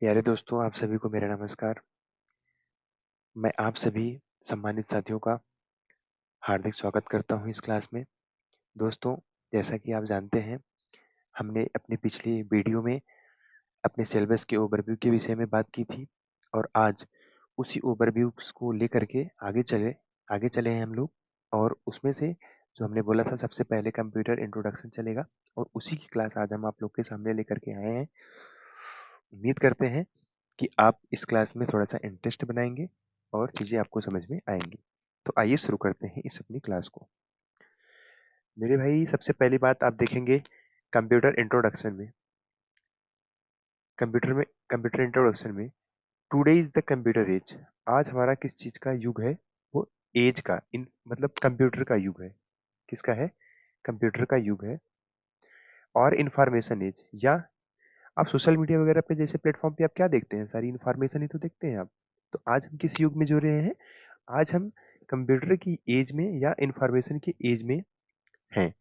प्यारे दोस्तों, आप सभी को मेरा नमस्कार। मैं आप सभी सम्मानित साथियों का हार्दिक स्वागत करता हूं इस क्लास में। दोस्तों, जैसा कि आप जानते हैं, हमने अपनी पिछली वीडियो में अपने सिलेबस के ओवरव्यू के विषय में बात की थी और आज उसी ओवरव्यू को लेकर के आगे चले हैं हम लोग। और उसमें से जो हमने बोला था, सबसे पहले कंप्यूटर इंट्रोडक्शन चलेगा और उसी की क्लास आज हम आप लोग के सामने लेकर के आए हैं। उम्मीद करते हैं कि आप इस क्लास में थोड़ा सा इंटरेस्ट बनाएंगे और चीज़ें आपको समझ में आएंगी। तो आइए शुरू करते हैं इस अपनी क्लास को। मेरे भाई, सबसे पहली बात आप देखेंगे कंप्यूटर इंट्रोडक्शन में कंप्यूटर इंट्रोडक्शन में today is the computer age. आज हमारा किस चीज का युग है? वो एज का इन मतलब कंप्यूटर का युग है। किसका है? कंप्यूटर का युग है। और इंफॉर्मेशन एज, या आप सोशल मीडिया वगैरह पे जैसे प्लेटफॉर्म पे आप क्या देखते हैं? सारी इंफॉर्मेशन ही तो देखते हैं आप। तो आज हम किस युग में जुड़ रहे हैं? आज हम कंप्यूटर की एज में या इंफॉर्मेशन की एज में हैं।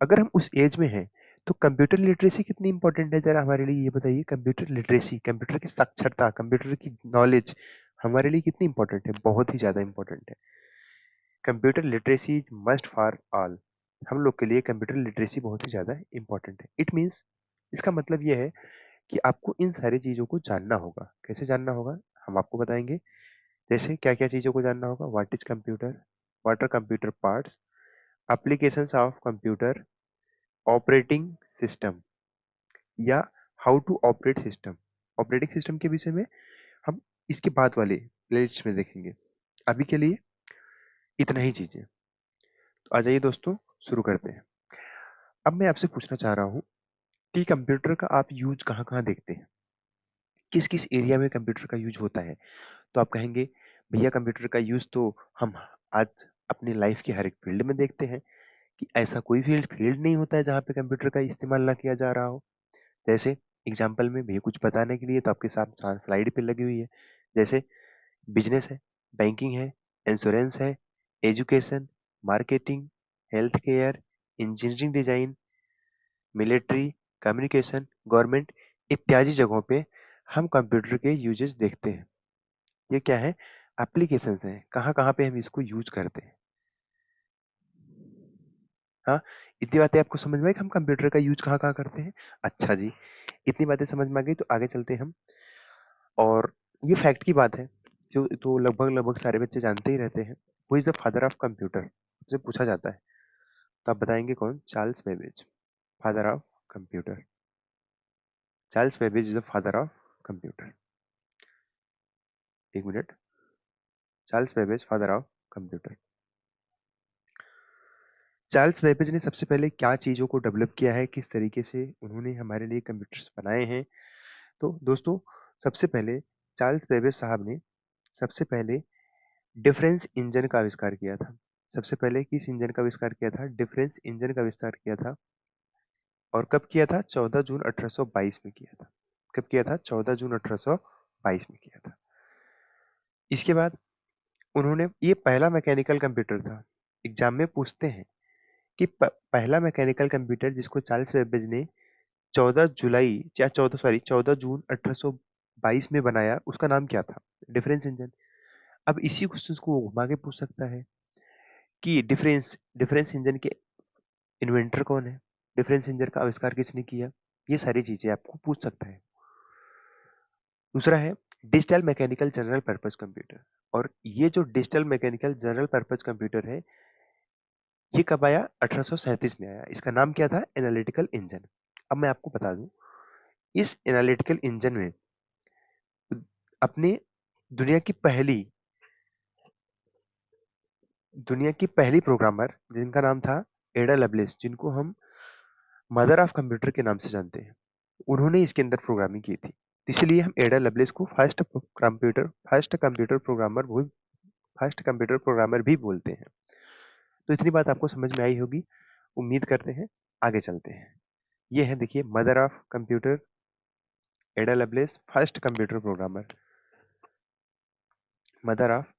अगर हम उस एज में हैं तो कंप्यूटर लिटरेसी कितनी इंपॉर्टेंट है, जरा हमारे लिए ये बताइए। कंप्यूटर लिटरेसी, कंप्यूटर की साक्षरता, कंप्यूटर की नॉलेज हमारे लिए कितनी इंपॉर्टेंट है? बहुत ही ज्यादा इंपॉर्टेंट है। Computer literacy is must for all. हम लोग के लिए कंप्यूटर लिटरेसी बहुत ही ज्यादा इंपॉर्टेंट है। इट मीन्स, इसका मतलब यह है कि आपको इन सारी चीजों को जानना होगा। कैसे जानना होगा, हम आपको बताएंगे। जैसे क्या क्या चीजों को जानना होगा: what is computer, what are computer parts, applications of computer, operating system, या how to operate system. Operating system के विषय में हम इसके बाद वाले प्लेलिस्ट में देखेंगे। अभी के लिए इतना ही चीजें। तो आ जाइए दोस्तों, शुरू करते हैं। अब मैं आपसे पूछना चाह रहा हूँ कि कंप्यूटर का आप यूज कहाँ कहाँ देखते हैं? किस किस एरिया में कंप्यूटर का यूज होता है? तो आप कहेंगे, भैया कंप्यूटर का यूज तो हम आज अपनी लाइफ के हर एक फील्ड में देखते हैं। कि ऐसा कोई फील्ड फील्ड नहीं होता है जहाँ पे कंप्यूटर का इस्तेमाल ना किया जा रहा हो। जैसे एग्जाम्पल में भैया कुछ बताने के लिए तो आपके साथ स्लाइड पे लगी हुई है। जैसे बिजनेस है, बैंकिंग है, इंश्योरेंस है, education, marketing, health care, engineering design, military, communication, government इत्यादि जगहों पे हम कंप्यूटर के यूजेस देखते हैं। ये क्या है? एप्लीकेशंस हैं। कहाँ कहाँ पे हम इसको यूज करते हैं। हाँ, इतनी बातें आपको समझ में आई कि हम कंप्यूटर का यूज कहाँ कहाँ करते हैं? अच्छा जी, इतनी बातें समझ में आ गई तो आगे चलते हैं हम। और ये फैक्ट की बात है जो तो लगभग लगभग सारे बच्चे जानते ही रहते हैं। Who is the father of computer, से पूछा जाता है तो आप बताएंगे कौन? Charles Babbage, father of computer. Charles Babbage is the father of computer. एक minute, Charles Babbage father of computer. Charles Babbage ने सबसे पहले क्या चीजों को डेवलप किया है, किस तरीके से उन्होंने हमारे लिए कंप्यूटर्स बनाए हैं? तो दोस्तों, सबसे पहले चार्ल्स बेबेज साहब ने सबसे पहले डिफरेंस इंजन का आविष्कार किया था। सबसे पहले किस इंजन का आविष्कार किया था? डिफरेंस इंजन का आविष्कार किया था। और कब किया था? 14 जून 1822 में किया था। कब किया था? 14 जून 1822 में किया था। इसके बाद उन्होंने, ये पहला मैकेनिकल कंप्यूटर था। एग्जाम में पूछते हैं कि पहला मैकेनिकल कंप्यूटर जिसको चार्ल्स बेबेज ने 14 जून 1822 में बनाया, उसका नाम क्या था? Difference engine. अब इसी क्वेश्चन को घुमा के पूछ सकता है कि डिफरेंस डिफरेंस इंजन के इन्वेंटर कौन है, डिफरेंस इंजन का आविष्कार किसने किया। ये सारी चीजें आपको पूछ सकता है। दूसरा है digital mechanical general purpose computer. और ये जो digital mechanical general purpose computer है, ये कब आया? 1837 में आया। इसका नाम क्या था? Analytical engine. अब मैं आपको बता दूं, इस एनालिटिकल इंजन में अपने दुनिया की पहली दुनिया की पहली प्रोग्रामर, जिनका नाम था एडा लवलेस, जिनको हम मदर ऑफ कंप्यूटर के नाम से जानते हैं, उन्होंने इसके अंदर प्रोग्रामिंग की थी। इसलिए हम एडा लवलेस को फर्स्ट कंप्यूटर प्रोग्रामर भी बोलते हैं। तो इतनी बात आपको समझ में आई होगी, उम्मीद करते हैं। आगे चलते हैं। ये है, देखिए, मदर ऑफ कंप्यूटर एडा loveless, first computer programmer. Mother of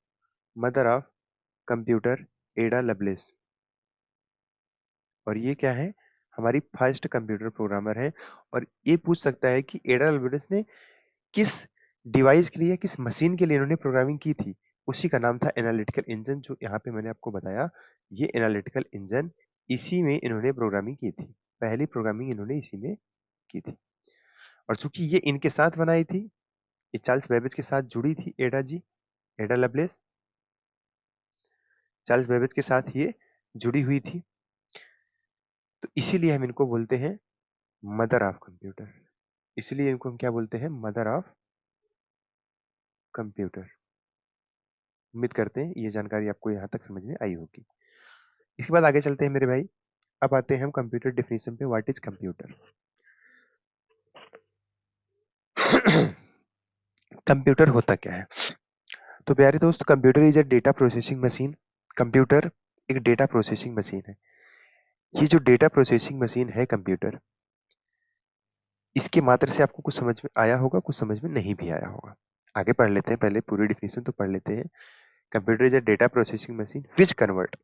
mother of computer एडा लवलेस। और ये क्या है? हमारी फर्स्ट कंप्यूटर प्रोग्रामर है। और ये पूछ सकता है कि एडा लवलेस ने किस डिवाइस के लिए, किस मशीन के लिए इन्होंने प्रोग्रामिंग की थी, उसी का नाम था एनालिटिकल इंजन, जो यहाँ पे मैंने आपको बताया। ये एनालिटिकल इंजन, इसी में इन्होंने प्रोग्रामिंग की थी, पहली प्रोग्रामिंग इन्होंने इसी में की थी। और चूंकि ये इनके साथ बनाई थी, ये चार्ल्स बेबेज के साथ जुड़ी थी, एडा जी, एडा लवलेस चार्ल्स बेबेज के साथ ये जुड़ी हुई थी, तो इसीलिए हम इनको बोलते हैं मदर ऑफ कंप्यूटर। इसलिए इनको हम क्या बोलते हैं, मदर ऑफ कंप्यूटर। उम्मीद करते हैं ये जानकारी आपको यहाँ तक समझ में आई होगी। इसके बाद आगे चलते हैं मेरे भाई। अब आते हैं हम कंप्यूटर डिफिनेशन पे, व्हाट इज कंप्यूटर। कंप्यूटर होता क्या है? तो प्यारे दोस्त, computer is a data processing machine. Computer एक डेटा प्रोसेसिंग मशीन है। ये जो डेटा प्रोसेसिंग मशीन है कंप्यूटर, इसके मात्र से आपको कुछ समझ में आया होगा, कुछ समझ में नहीं भी आया होगा। आगे पढ़ लेते हैं, पहले पूरी डिफिनेशन तो पढ़ लेते हैं। Computer is a data processing machine which convert,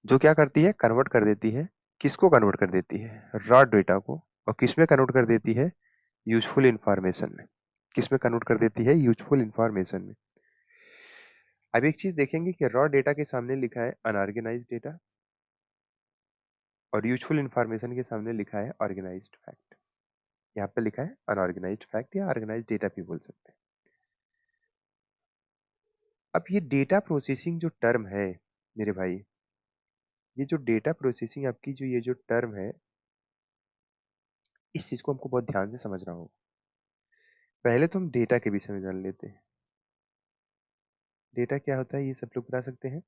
जो क्या करती है, कन्वर्ट कर देती है। किसको कन्वर्ट कर देती है? रॉ डेटा को। और किसमें कन्वर्ट कर देती है? यूजफुल इंफॉर्मेशन में। किसमें कन्वर्ट कर देती है? यूजफुल इंफॉर्मेशन में। अब एक चीज देखेंगे कि रॉ डेटा के सामने लिखा है अनऑर्गेनाइज्ड डेटा, और यूजफुल इंफॉर्मेशन के सामने लिखा है ऑर्गेनाइज्ड फैक्ट। यहाँ पे लिखा है अनऑर्गेनाइज्ड फैक्ट या ऑर्गेनाइज्ड डेटा भी बोल सकते हैं। अब ये डेटा प्रोसेसिंग जो टर्म है मेरे भाई, ये जो डेटा प्रोसेसिंग आपकी जो ये जो टर्म है, इस चीज को हमको बहुत ध्यान से समझना होगा। पहले तो हम डेटा के विषय में जान लेते हैं। डेटा क्या होता है ये सब लोग बता सकते हैं?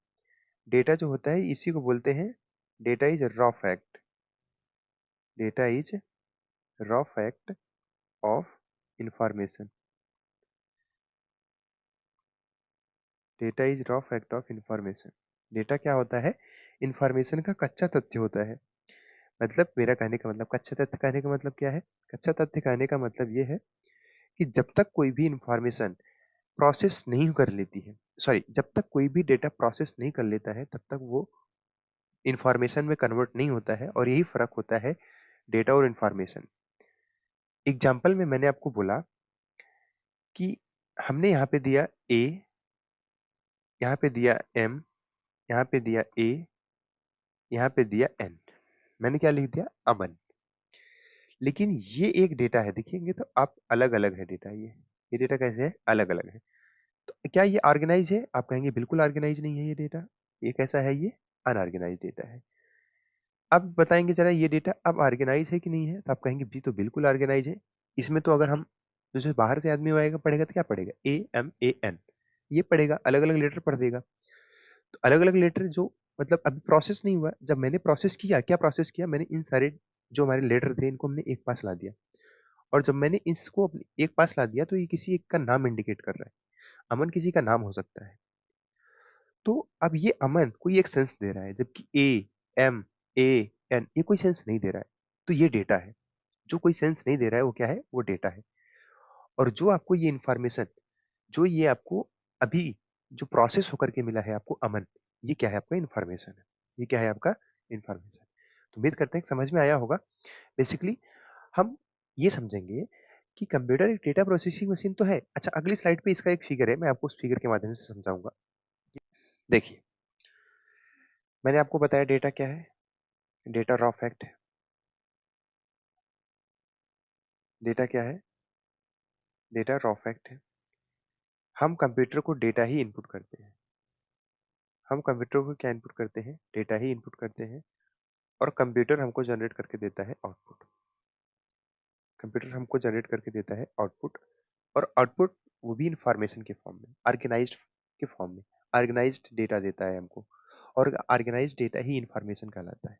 डेटा जो होता है इसी को बोलते हैं, data is raw fact. Data is raw fact of information. Data is raw fact of information. Data क्या होता है? इंफॉर्मेशन का कच्चा तथ्य होता है। मतलब मेरा कहने का मतलब, कच्चा तथ्य कहने का मतलब क्या है? कच्चा तथ्य कहने का मतलब ये है कि जब तक कोई भी इंफॉर्मेशन प्रोसेस नहीं कर लेती है, सॉरी, जब तक कोई भी डेटा प्रोसेस नहीं कर लेता है, तब तक वो इंफॉर्मेशन में कन्वर्ट नहीं होता है। और यही फर्क होता है डेटा और इंफॉर्मेशन। एग्जाम्पल में मैंने आपको बोला कि हमने यहाँ पे दिया ए, यहाँ पे दिया एम, यहाँ पे दिया ए, यहाँ पे दिया एन। मैंने क्या लिख दिया? अमन। लेकिन ये एक डेटा है, देखिएंगे तो आप अलग अलग है डेटा। ये डेटा कैसे है? अलग अलग है। तो क्या ये ऑर्गेनाइज है? आप कहेंगे बिल्कुल ऑर्गेनाइज नहीं है ये डेटा। ये कैसा है? ये अनऑर्गेनाइज डेटा है। अब बताएंगे जरा ये डेटा अब ऑर्गेनाइज है कि नहीं है? तो आप कहेंगे जी तो बिल्कुल ऑर्गेनाइज है। इसमें तो अगर हम, जैसे बाहर से आदमी आएगा पढ़ेगा तो क्या पढ़ेगा? ए एम ए एन, ये पढ़ेगा, अलग अलग लेटर पढ़ देगा। तो अलग अलग लेटर जो, मतलब अभी प्रोसेस नहीं हुआ, जब मैंने प्रोसेस किया, क्या प्रोसेस किया मैंने? इन सारे जो हमारे लेटर थे इनको हमने एक पास ला दिया। और जब मैंने इसको अपने एक पास ला दिया, तो ये किसी एक का नाम इंडिकेट कर रहा है। अमन किसी का नाम हो सकता है। तो अब ये अमन कोई एक सेंस दे रहा है, जबकि ए एम ए एन ये कोई सेंस नहीं दे रहा है। तो ये डेटा है। जो कोई सेंस नहीं दे रहा है वो क्या है? वो डेटा है। और जो आपको ये इंफॉर्मेशन, जो ये आपको अभी जो प्रोसेस होकर के मिला है आपको अमन, ये क्या है? आपका इंफॉर्मेशन है। ये क्या है? आपका इंफॉर्मेशन। तो उम्मीद करते हैं कि समझ में आया होगा। बेसिकली हम ये समझेंगे कि कंप्यूटर एक डेटा प्रोसेसिंग मशीन तो है। अच्छा, अगली स्लाइड पे इसका एक फिगर है, मैं आपको उस फिगर के माध्यम से समझाऊंगा। देखिए, मैंने आपको बताया डेटा क्या है। डेटा रॉ फैक्ट है। डेटा क्या है? डेटा रॉ फैक्ट है। हम कंप्यूटर को डेटा ही इनपुट करते हैं। हम कंप्यूटर को क्या इनपुट करते हैं? डेटा ही इनपुट करते हैं। और कंप्यूटर हमको जनरेट करके देता है आउटपुट। कंप्यूटर हमको जनरेट करके देता है आउटपुट। और आउटपुट वो भी इंफॉर्मेशन के फॉर्म में, ऑर्गेनाइज्ड के फॉर्म में। ऑर्गेनाइज्ड डेटा देता है हमको। और ऑर्गेनाइज्ड डेटा ही इंफॉर्मेशन कहलाता है।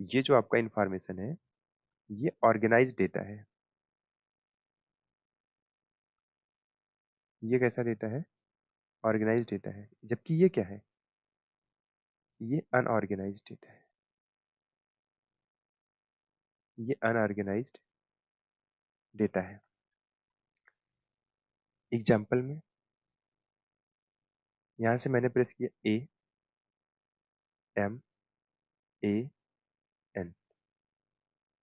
ये जो आपका इंफॉर्मेशन है, ये ऑर्गेनाइज्ड डेटा है। ये कैसा डेटा है? ऑर्गेनाइज्ड डेटा है। जबकि ये क्या है? ये अनऑर्गेनाइज्ड डेटा है। ये अनऑर्गेनाइज्ड डेटा है। एग्जाम्पल में यहां से मैंने प्रेस किया ए एम ए एन,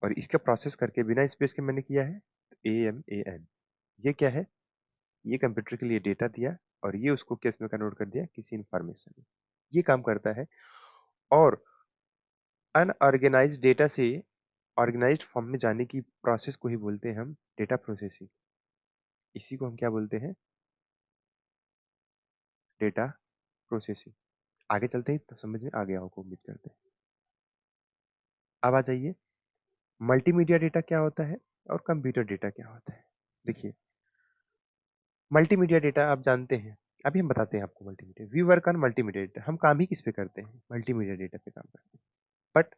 और इसका प्रोसेस करके बिना स्पेस के मैंने किया है AMAN, ये क्या है? ये कंप्यूटर के लिए डेटा दिया और ये उसको किस में कन्वर्ट कर दिया? किसी इंफॉर्मेशन में। ये काम करता है। और अनऑर्गेनाइज्ड डेटा से ऑर्गेनाइज्ड फॉर्म में जाने की प्रोसेस को ही बोलते हैं हम डेटा प्रोसेसिंग। इसी को हम क्या बोलते हैं? Data processing. आगे चलते हैं तो समझ में आ गया होगा, उम्मीद करते हैं। अब आ जाइए, मल्टीमीडिया डेटा क्या होता है और कंप्यूटर डेटा क्या होता है। देखिए, मल्टीमीडिया डेटा आप जानते हैं, अभी हम बताते हैं आपको। Multimedia, we work on multimedia data, हम काम ही किस पे करते हैं? मल्टीमीडिया डेटा पे काम करते हैं। बट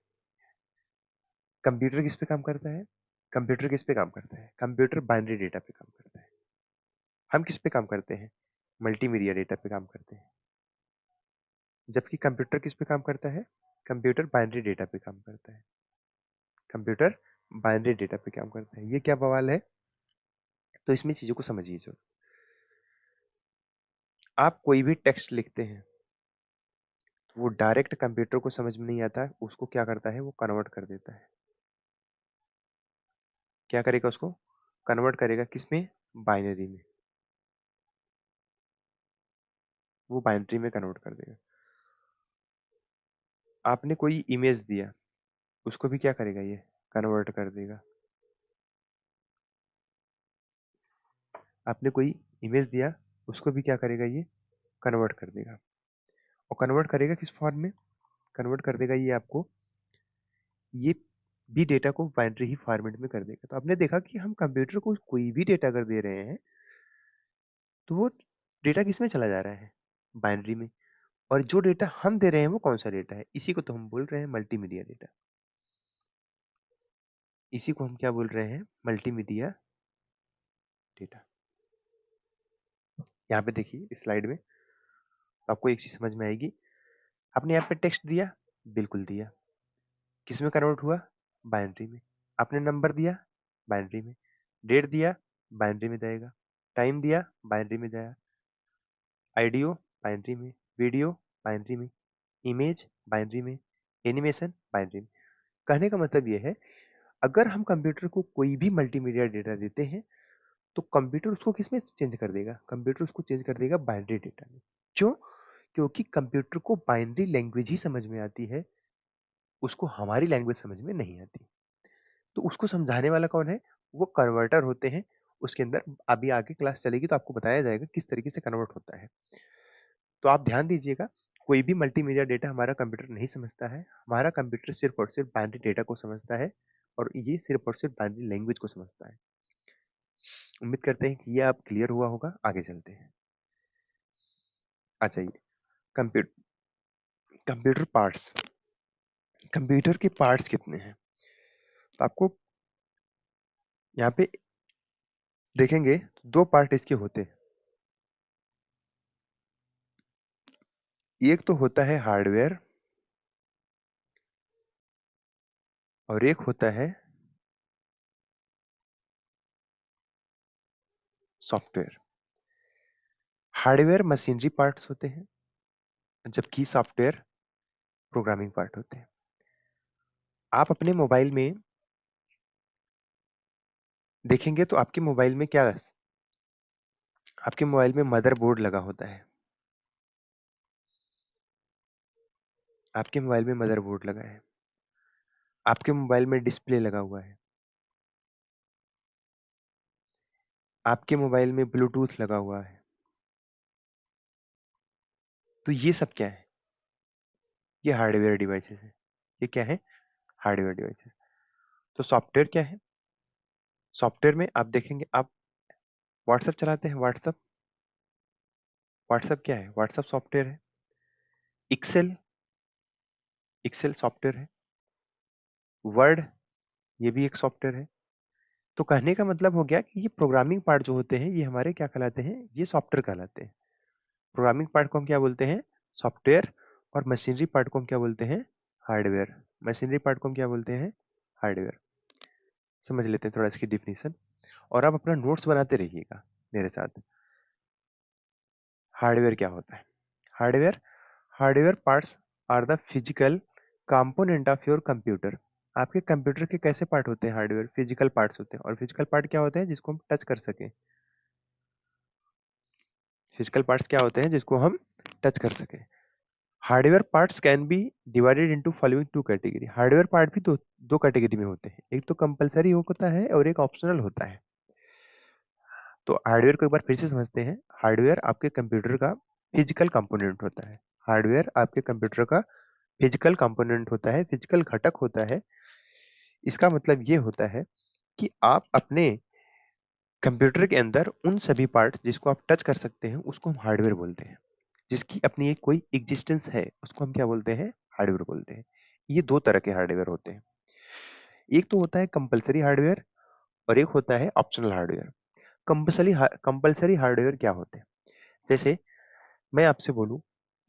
कंप्यूटर किस पे काम करता है? कंप्यूटर किस पे काम करता है? कंप्यूटर बाइनरी डेटा पे काम करता है। हम किस पे काम करते हैं? मल्टीमीडिया डेटा पे काम करते हैं। जबकि कंप्यूटर किस पे काम करता है? कंप्यूटर बाइनरी डेटा पे काम करता है। कंप्यूटर बाइनरी डेटा पे काम करता है। ये क्या बवाल है? तो इसमें चीजों को समझिए जरूर। आप कोई भी टेक्स्ट लिखते हैं तो वो डायरेक्ट कंप्यूटर को समझ में नहीं आता, उसको क्या करता है? वो कन्वर्ट कर देता है। क्या करेगा? उसको कन्वर्ट करेगा किसमें? बाइनरी में। वो बाइनरी में कन्वर्ट कर देगा। आपने कोई इमेज दिया, उसको भी क्या करेगा? ये कन्वर्ट कर देगा। आपने कोई इमेज दिया, उसको भी क्या करेगा? ये कन्वर्ट कर देगा। और कन्वर्ट करेगा किस फॉर्म में? कन्वर्ट कर देगा ये आपको, ये भी डेटा को बाइनरी ही फॉर्मेट में कर देगा। तो आपने देखा कि हम कंप्यूटर को कोई भी डेटा अगर दे रहे हैं तो वो डेटा किस में चला जा रहा है? बाइनरी में। और जो डेटा हम दे रहे हैं वो कौन सा डेटा है? इसी को तो हम बोल रहे हैं मल्टीमीडिया डेटा। इसी को हम क्या बोल रहे हैं? Multimedia data. यहाँ पे देखिए इस स्लाइड में, तो आपको एक चीज समझ में आएगी। आपने यहाँ पे टेक्स्ट दिया, बिल्कुल दिया, किस में कन्वर्ट हुआ? बाइनरी में। आपने नंबर दिया, बाइनरी में। डेट दिया, बाइनरी में जाएगा। टाइम दिया, बाइनरी में जाएगा। ऑडियो, बाइनरी में। वीडियो, बाइनरी में। इमेज, बाइनरी में। एनिमेशन, बाइनरी में। कहने का मतलब ये है, अगर हम कंप्यूटर को कोई भी मल्टीमीडिया डेटा देते हैं तो कंप्यूटर उसको किस में चेंज कर देगा? कंप्यूटर उसको चेंज कर देगा बाइनरी डेटा में। क्यों? क्योंकि कंप्यूटर को बाइनरी लैंग्वेज ही समझ में आती है, उसको हमारी लैंग्वेज समझ में नहीं आती। तो उसको समझाने वाला कौन है? वो कन्वर्टर होते हैं। उसके अंदर अभी आगे क्लास चलेगी तो आपको बताया जाएगा किस तरीके से कन्वर्ट होता है। तो आप ध्यान दीजिएगा, कोई भी मल्टीमीडिया डेटा हमारा कंप्यूटर नहीं समझता है। हमारा कंप्यूटर सिर्फ और सिर्फ बाइनरी डेटा को समझता है, और ये सिर्फ और सिर्फ बाइनरी लैंग्वेज को समझता है। उम्मीद करते हैं कि ये आप क्लियर हुआ होगा। आगे चलते हैं। आ जाइए, कंप्यूटर कंप्यूटर पार्ट्स। कंप्यूटर के पार्ट्स कितने हैं? तो आपको यहाँ पे देखेंगे दो पार्ट इसके होते हैं। एक तो होता है हार्डवेयर और एक होता है सॉफ्टवेयर। हार्डवेयर मशीनरी पार्ट्स होते हैं, जबकि सॉफ्टवेयर प्रोग्रामिंग पार्ट होते हैं। आप अपने मोबाइल में देखेंगे तो आपके मोबाइल में क्या, आपके मोबाइल में मदरबोर्ड लगा होता है। आपके मोबाइल में मदरबोर्ड लगा है। आपके मोबाइल में डिस्प्ले लगा हुआ है। आपके मोबाइल में ब्लूटूथ लगा हुआ है। तो ये सब क्या है? ये हार्डवेयर डिवाइसेस है। ये क्या है? Hardware devices. तो सॉफ्टवेयर क्या है? सॉफ्टवेयर में आप देखेंगे, आप व्हाट्सएप चलाते हैं। व्हाट्सएप, व्हाट्सएप क्या है? व्हाट्सएप सॉफ्टवेयर है। एक्सेल, एक्सेल सॉफ्टवेयर है। वर्ड, ये भी एक सॉफ्टवेयर है। तो कहने का मतलब हो गया कि ये प्रोग्रामिंग पार्ट जो होते हैं ये हमारे क्या कहलाते हैं? ये सॉफ्टवेयर कहलाते हैं। प्रोग्रामिंग पार्ट को हम क्या बोलते हैं? सॉफ्टवेयर। और मशीनरी पार्ट को हम क्या बोलते हैं? हार्डवेयर। मशीनरी पार्ट को हम क्या बोलते हैं? हार्डवेयर। समझ लेते हैं थोड़ा इसकी डिफिनीशन, और आप अपना नोट्स बनाते रहिएगा मेरे साथ। हार्डवेयर क्या होता है? Hardware, hardware parts are the physical component of your computer. आपके कंप्यूटर के कैसे पार्ट होते हैं? हार्डवेयर फिजिकल पार्ट्स होते हैं, और फिजिकल पार्ट क्या होते हैं? जिसको हम टच कर सकें। फिजिकल पार्ट्स क्या होते हैं? जिसको हम टच कर सकें। Hardware parts can be divided into following two category. Hardware part भी दो दो कैटेगरी में होते हैं, एक तो कंपलसरी होता है और एक ऑप्शनल होता है। तो हार्डवेयर को एक बार फिर से समझते हैं। हार्डवेयर आपके कंप्यूटर का फिजिकल कंपोनेंट होता है। हार्डवेयर आपके कंप्यूटर का फिजिकल कंपोनेंट होता है, फिजिकल घटक होता है। इसका मतलब ये होता है कि आप अपने कंप्यूटर के अंदर उन सभी पार्ट जिसको आप टच कर सकते हैं उसको हम हार्डवेयर बोलते हैं। जिसकी अपनी एक कोई एग्जिस्टेंस है उसको हम क्या बोलते हैं? हार्डवेयर बोलते हैं। ये दो तरह के हार्डवेयर होते हैं। एक तो होता है कंपलसरी हार्डवेयर और एक होता है ऑप्शनल हार्डवेयर। कंपलसरी हार्डवेयर क्या होते हैं? जैसे मैं आपसे बोलूं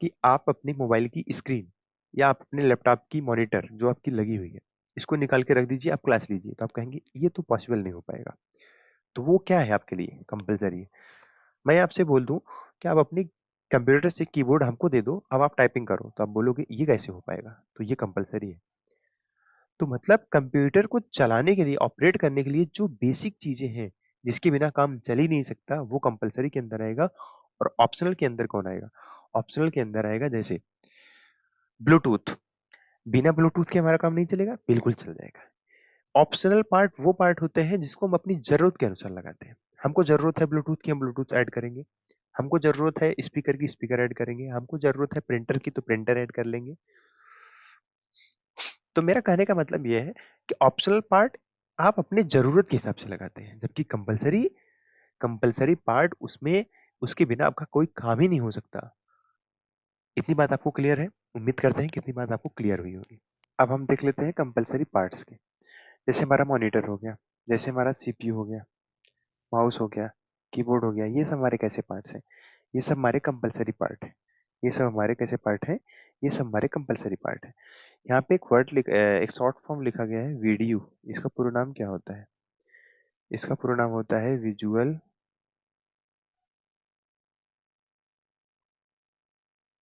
कि आप अपनी मोबाइल की स्क्रीन या आप अपने लैपटॉप की मॉनिटर जो आपकी लगी हुई है इसको निकाल के रख दीजिए, आप क्लास लीजिए, तो आप कहेंगे ये तो पॉसिबल नहीं हो पाएगा। तो वो क्या है आपके लिए? कंपलसरी है। मैं आपसे बोल दूं कि आप अपनी कंप्यूटर से कीबोर्ड हमको दे दो, अब आप टाइपिंग करो, तो आप बोलोगे ये कैसे हो पाएगा? तो ये कंपलसरी है। तो मतलब कंप्यूटर को चलाने के लिए, ऑपरेट करने के लिए जो बेसिक चीजें हैं जिसके बिना काम चल ही नहीं सकता, वो कंपलसरी के अंदर आएगा। और ऑप्शनल के अंदर कौन आएगा? ऑप्शनल के अंदर आएगा जैसे ब्लूटूथ। बिना ब्लूटूथ के हमारा काम नहीं चलेगा? बिल्कुल चल जाएगा। ऑप्शनल पार्ट वो पार्ट होते हैं जिसको हम अपनी जरूरत के अनुसार लगाते हैं। हमको जरूरत है ब्लूटूथ की, हम ब्लूटूथ ऐड करेंगे। हमको जरूरत है स्पीकर की, स्पीकर ऐड करेंगे। हमको जरूरत है प्रिंटर की, तो प्रिंटर ऐड कर लेंगे। तो मेरा कहने का मतलब यह है कि ऑप्शनल पार्ट आप अपने जरूरत के हिसाब से लगाते हैं, जबकि कंपलसरी कंपलसरी पार्ट उसमें उसके बिना आपका कोई काम ही नहीं हो सकता। इतनी बात आपको क्लियर है? उम्मीद करते हैं कि इतनी बात आपको क्लियर हुई होगी। अब हम देख लेते हैं कंपलसरी पार्ट्स के। जैसे हमारा मॉनिटर हो गया, जैसे हमारा सीपीयू हो गया, माउस हो गया, कीबोर्ड हो गया, ये सब हमारे कैसे पार्ट्स हैं? ये सब हमारे कंपलसरी पार्ट है। ये सब हमारे कैसे पार्ट है? ये सब हमारे कंपलसरी पार्ट है। यहाँ पे एक शॉर्ट फॉर्म लिखा गया है वीडियो। इसका पूरा नाम क्या होता है? इसका पूरा नाम होता है विजुअल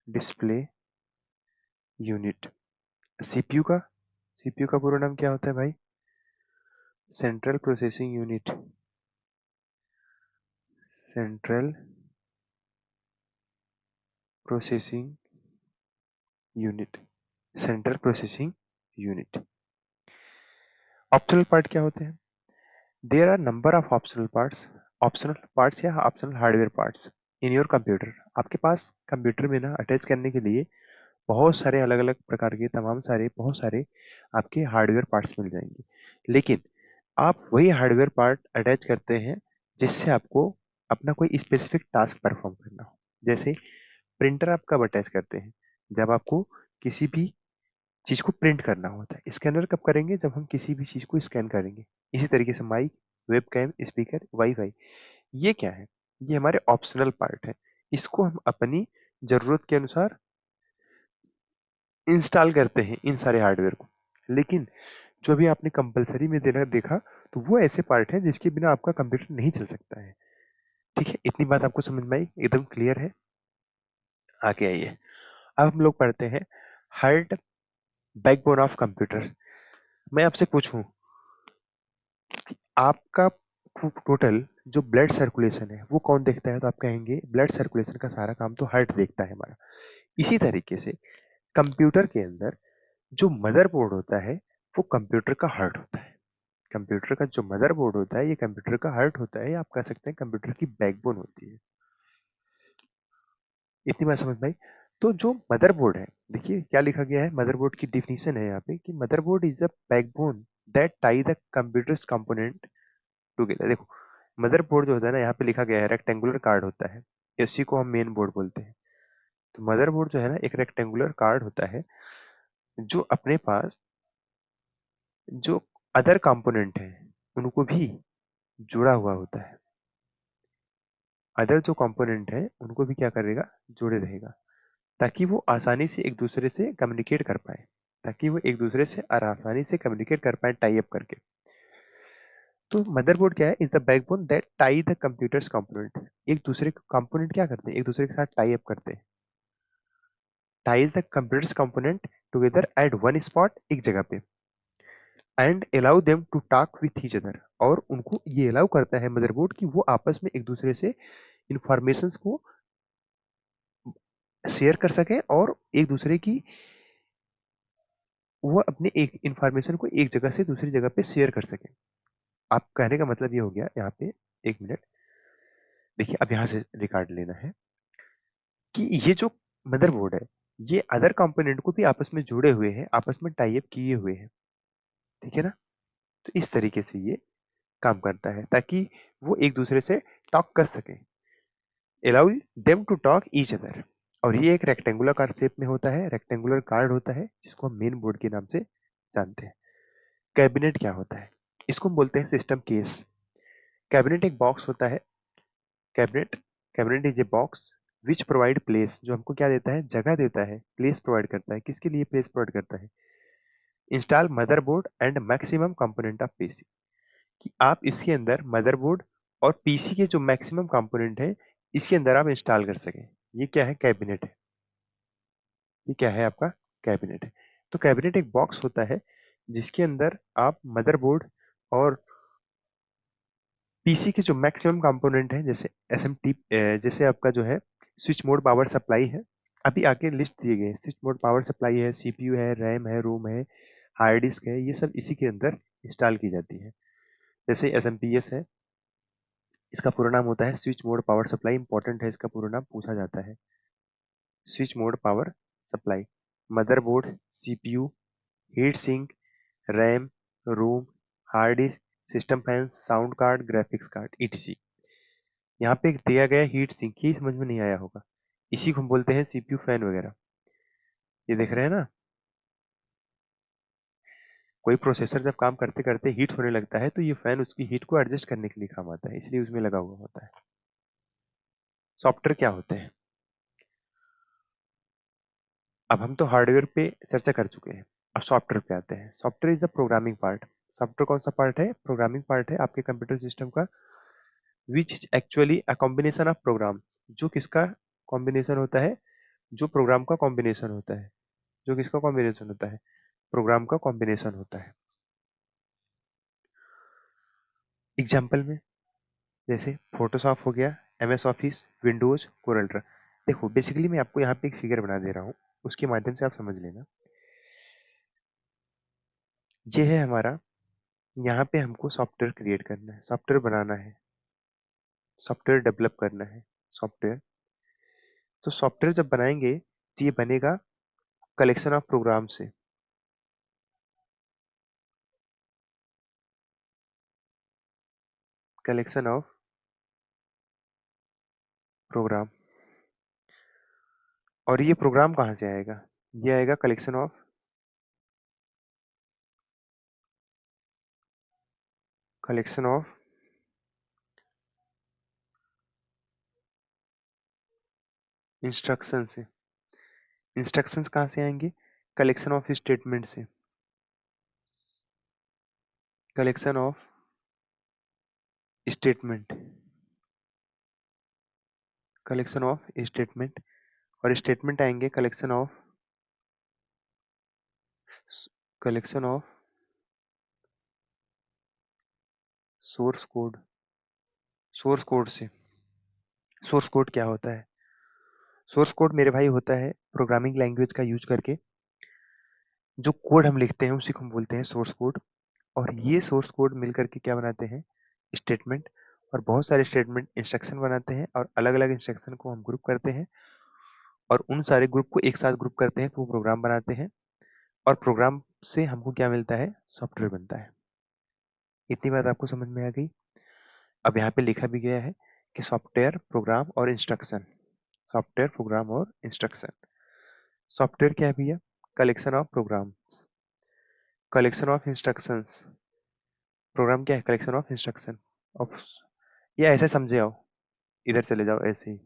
डिस्प्ले यूनिट। सीपीयू का सीपीयू का पूरा नाम क्या होता है भाई? Central processing unit. Central processing unit. Central processing unit. Optional part क्या होते हैं? There are number of optional parts. Optional parts या optional hardware parts in your computer. आपके पास कंप्यूटर में ना अटैच करने के लिए बहुत सारे अलग अलग प्रकार के, तमाम सारे, बहुत सारे आपके हार्डवेयर पार्ट्स मिल जाएंगे। लेकिन आप वही हार्डवेयर पार्ट अटैच करते हैं जिससे आपको अपना कोई स्पेसिफिक टास्क परफॉर्म करना हो। जैसे प्रिंटर आप कब अटैच करते हैं? जब आपको किसी भी चीज को प्रिंट करना होता है। स्कैनर कब करेंगे? जब हम किसी भी चीज को स्कैन करेंगे। इसी तरीके से माइक, वेबकैम, स्पीकर, वाईफाई, ये क्या है? ये हमारे ऑप्शनल पार्ट है। इसको हम अपनी जरूरत के अनुसार इंस्टॉल करते हैं इन सारे हार्डवेयर को। लेकिन जो भी आपने कंपलसरी में देना देखा, तो वो ऐसे पार्ट हैं जिसके बिना आपका कंप्यूटर नहीं चल सकता है। ठीक है, इतनी बात आपको समझ में आई? एकदम क्लियर है? आगे आइए। अब हम लोग पढ़ते हैं हार्ट, बैकबोन ऑफ कंप्यूटर। मैं आपसे पूछूं, आपका टोटल जो ब्लड सर्कुलेशन है वो कौन देखता है? तो आप कहेंगे ब्लड सर्कुलेशन का सारा काम तो हार्ट देखता है हमारा। इसी तरीके से कंप्यूटर के अंदर जो मदरबोर्ड होता है वो कंप्यूटर का हार्ट होता है। कंप्यूटर का जो मदरबोर्ड होता है ये कंप्यूटर का हार्ट होता है, या आप कह सकते हैं कंप्यूटर की बैकबोन होती है। इतनी बात समझ में आई? तो जो मदरबोर्ड है, देखिए क्या लिखा गया है, मदरबोर्ड की डिफिनीशन है यहाँ पे कि motherboard is the backbone that tie the computers component together. देखो, मदरबोर्ड जो होता है ना, यहाँ पे लिखा गया है रेक्टेंगुलर कार्ड होता है, इसी को हम मेन बोर्ड बोलते हैं। तो मदरबोर्ड जो है ना, एक रेक्टेंगुलर कार्ड होता है जो अपने पास जो अदर कंपोनेंट है उनको भी जुड़ा हुआ होता है। अदर जो कंपोनेंट है उनको भी क्या करेगा? जोड़े रहेगा, ताकि वो आसानी से एक दूसरे से कम्युनिकेट कर पाए, ताकि वो एक दूसरे से आसानी से कम्युनिकेट कर पाए टाई अप करके। तो मदरबोर्ड क्या है? Is the backbone that tie the computers component. एक दूसरे कंपोनेंट क्या करते हैं? एक दूसरे के साथ टाई अप करते हैं। Ties the computers component together at one spot, एक जगह पे। And allow them to talk with each other, और उनको ये अलाउ करता है मदरबोर्ड कि वो आपस में एक दूसरे से इंफॉर्मेशंस को शेयर कर सकें, और एक दूसरे की वो अपने एक इंफॉर्मेशन को एक जगह से दूसरी जगह पे शेयर कर सकें। आप कहने का मतलब ये हो गया यहाँ पे, एक मिनट देखिए, अब यहाँ से रिकॉर्ड लेना है कि ये जो मदरबोर्ड है ये अदर कंपोनेंट को भी आपस में जोड़े हुए हैं, आपस में टाई अप किए हुए हैं, ठीक है ना। तो इस तरीके से ये काम करता है ताकि वो एक दूसरे से टॉक कर सके, allow them to talk each other. और ये एक रेक्टेंगुलर कार्ड शेप में होता है, रेक्टेंगुलर कार्ड होता है जिसको हम मेन बोर्ड के नाम से जानते हैं। कैबिनेट क्या होता है, इसको हम बोलते हैं सिस्टम केस। कैबिनेट एक बॉक्स होता है। Cabinet cabinet is a box which provide place, जो हमको क्या देता है, जगह देता है, प्लेस प्रोवाइड करता है। किसके लिए प्लेस प्रोवाइड करता है, install motherboard and maximum component of PC, कि आप इसके अंदर मदरबोर्ड और पीसी के जो मैक्सिमम कंपोनेंट है इसके अंदर आप इंस्टॉल कर सकें। ये क्या है, कैबिनेट है। ये क्या है आपका, कैबिनेट है। तो कैबिनेट एक बॉक्स होता है जिसके अंदर आप मदरबोर्ड और पीसी के जो मैक्सिमम कंपोनेंट है, जैसे एसएमटी, जैसे आपका जो है स्विच मोड पावर सप्लाई है, अभी आगे लिस्ट दिए गए हैं, स्विच मोड पावर सप्लाई है, सीपीयू है, रैम है, रोम है, हार्ड डिस्क है, ये सब इसी के अंदर इंस्टॉल की जाती है। जैसे एसएमपीएस है, इसका पूरा नाम होता है switch mode power supply, important है, इसका पूरा नाम पूछा जाता है। Switch mode power supply, motherboard, CPU, heat sink, RAM, ROM, hard disk, system fan, sound card, graphics card, ETC. यहाँ पे दिया गया हीट सिंक, ही समझ में नहीं आया होगा, इसी को हम बोलते हैं सीपीयू फैन वगैरह। ये देख रहे हैं ना, कोई प्रोसेसर जब काम करते करते हीट होने लगता है तो ये फैन उसकी हीट को एडजस्ट करने के लिए काम आता है, इसलिए उसमें लगा हुआ होता है। सॉफ्टवेयर क्या होते हैं, अब हम तो हार्डवेयर पे चर्चा कर चुके हैं, अब सॉफ्टवेयर पे आते हैं। Software is the programming part. Software कौन सा पार्ट है, प्रोग्रामिंग पार्ट है आपके कंप्यूटर सिस्टम का, which is actually a combination of program, जो किसका कॉम्बिनेशन होता है, जो प्रोग्राम का कॉम्बिनेशन होता है, जो किसका कॉम्बिनेशन होता है, प्रोग्राम का कॉम्बिनेशन होता है। एग्जाम्पल में जैसे फोटोशॉप हो गया, MS office, Windows, Corel Draw. देखो बेसिकली मैं आपको यहाँ पे एक फिगर बना दे रहा हूँ, उसके माध्यम से आप समझ लेना। ये है हमारा, यहाँ पे हमको सॉफ्टवेयर क्रिएट करना है, सॉफ्टवेयर बनाना है, सॉफ्टवेयर डेवलप करना है, सॉफ्टवेयर। तो सॉफ्टवेयर जब बनाएंगे तो ये बनेगा कलेक्शन ऑफ प्रोग्राम से, कलेक्शन ऑफ प्रोग्राम। और ये प्रोग्राम कहाँ से आएगा, ये आएगा collection of, collection of, instruction से। इंस्ट्रक्शंस कहाँ से आएंगे, कलेक्शन ऑफ स्टेटमेंट से, collection of statement, collection of statement. और स्टेटमेंट आएंगे collection of, collection of source code, source code से। सोर्स कोड क्या होता है, सोर्स कोड मेरे भाई होता है प्रोग्रामिंग लैंग्वेज का यूज करके जो कोड हम लिखते हैं उसी को हम बोलते हैं सोर्स कोड। और ये सोर्स कोड मिल करके क्या बनाते हैं, स्टेटमेंट। और बहुत सारे स्टेटमेंट इंस्ट्रक्शन बनाते हैं, और अलग अलग इंस्ट्रक्शन को हम ग्रुप करते हैं, और उन सारे ग्रुप को एक साथ ग्रुप करते हैं तो वो प्रोग्राम बनाते हैं। और प्रोग्राम से हमको क्या मिलता है, सॉफ्टवेयर बनता है। इतनी बात आपको समझ में आ गई। अब यहाँ पे लिखा भी गया है कि सॉफ्टवेयर, प्रोग्राम और इंस्ट्रक्शन, सॉफ्टवेयर, प्रोग्राम और इंस्ट्रक्शन। सॉफ्टवेयर क्या है भैया, collection of programs, collection of instructions. Program क्या है, कलेक्शन ऑफ इंस्ट्रक्शन ऑफ, ये ऐसे समझे आओ, इधर चले जाओ ऐसे ही।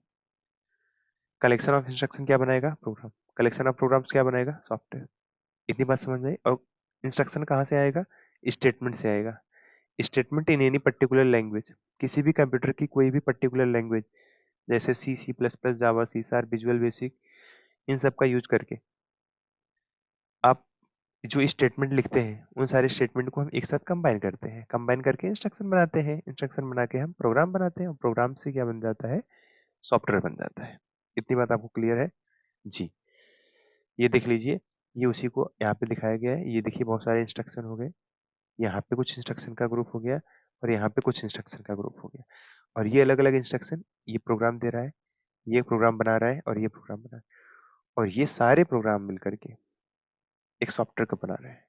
कलेक्शन ऑफ इंस्ट्रक्शन क्या बनाएगा, प्रोग्राम। कलेक्शन ऑफ प्रोग्राम्स क्या बनाएगा, सॉफ्टवेयर। इतनी बात समझ में आई। और इंस्ट्रक्शन कहाँ से आएगा, स्टेटमेंट से आएगा। Statement in any particular language, किसी भी कंप्यूटर की कोई भी पर्टिकुलर लैंग्वेज, जैसे सी, सी प्लस प्लस, जावा, सी शार्प, विजुअल बेसिक, इन सब का यूज करके आप जो स्टेटमेंट लिखते हैं उन सारे स्टेटमेंट को हम एक साथ कंबाइन करते हैं, कंबाइन करके इंस्ट्रक्शन बनाते हैं, इंस्ट्रक्शन बना के हम प्रोग्राम बनाते हैं और प्रोग्राम से क्या बन जाता है, सॉफ्टवेयर बन जाता है। इतनी बात आपको क्लियर है जी। ये देख लीजिए, ये उसी को यहाँ पे दिखाया गया है। ये देखिए बहुत सारे इंस्ट्रक्शन हो गए, यहाँ पे कुछ इंस्ट्रक्शन का ग्रुप हो गया और यहाँ पे कुछ इंस्ट्रक्शन का ग्रुप हो गया, और ये अलग अलग इंस्ट्रक्शन ये प्रोग्राम दे रहा है, ये प्रोग्राम बना रहा है और ये प्रोग्राम बना रहा है, और ये सारे प्रोग्राम मिलकर के एक सॉफ्टवेयर को बना रहे हैं।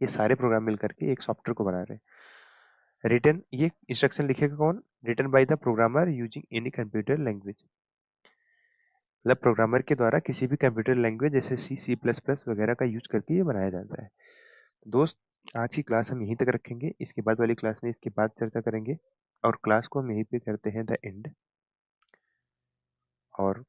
ये सारे प्रोग्राम मिलकर के एक सॉफ्टवेयर को बना रहे हैं। रिटर्न, ये इंस्ट्रक्शन लिखेगा कौन, return by the programmer using any computer language, मतलब प्रोग्रामर के द्वारा किसी भी कंप्यूटर लैंग्वेज जैसे सी, सी प्लस प्लस वगैरह का यूज करके ये बनाया जाता है। दोस्त, आज की क्लास हम यहीं तक रखेंगे, इसके बाद वाली क्लास में इसके बाद चर्चा करेंगे, और क्लास को हम यहीं पे करते हैं द एंड। और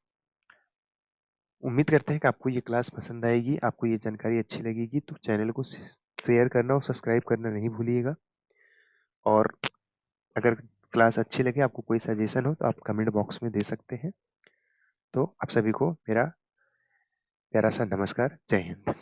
उम्मीद करते हैं कि आपको ये क्लास पसंद आएगी, आपको ये जानकारी अच्छी लगेगी, तो चैनल को शेयर करना और सब्सक्राइब करना नहीं भूलिएगा। और अगर क्लास अच्छी लगे, आपको कोई सजेशन हो, तो आप कमेंट बॉक्स में दे सकते हैं। तो आप सभी को मेरा प्यारा सा नमस्कार, जय हिंद।